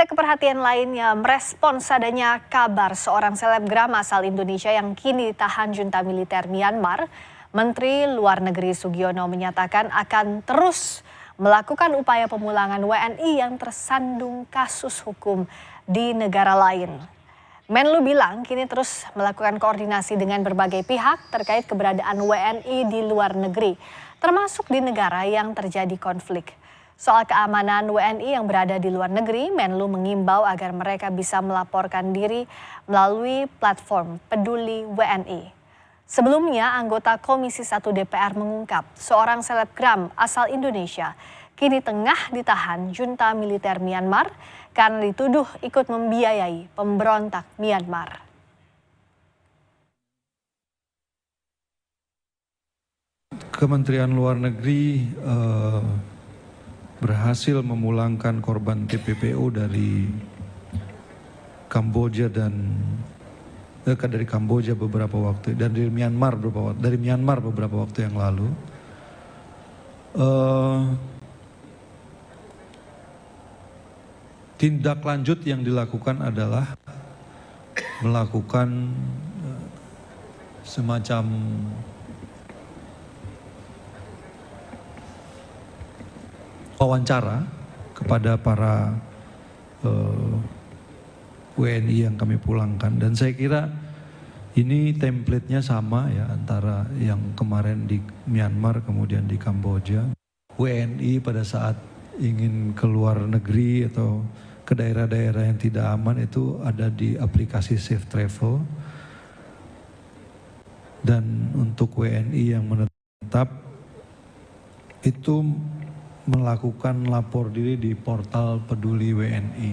Kita ke perhatian lainnya, merespons adanya kabar seorang selebgram asal Indonesia yang kini ditahan junta militer Myanmar, Menteri Luar Negeri Sugiono menyatakan akan terus melakukan upaya pemulangan WNI yang tersandung kasus hukum di negara lain. Menlu bilang kini terus melakukan koordinasi dengan berbagai pihak terkait keberadaan WNI di luar negeri, termasuk di negara yang terjadi konflik. Soal keamanan WNI yang berada di luar negeri, Menlu mengimbau agar mereka bisa melaporkan diri melalui platform Peduli WNI. Sebelumnya, anggota Komisi 1 DPR mengungkap seorang selebgram asal Indonesia kini tengah ditahan junta militer Myanmar karena dituduh ikut membiayai pemberontak Myanmar. Kementerian Luar Negeri berhasil memulangkan korban TPPO dari Kamboja dari Kamboja beberapa waktu dan dari Myanmar beberapa waktu yang lalu. Tindak lanjut yang dilakukan adalah melakukan semacam wawancara kepada para WNI yang kami pulangkan, dan saya kira ini template-nya sama ya antara yang kemarin di Myanmar kemudian di Kamboja. WNI pada saat ingin keluar negeri atau ke daerah-daerah yang tidak aman itu ada di aplikasi Safe Travel, dan untuk WNI yang menetap itu melakukan lapor diri di portal Peduli WNI.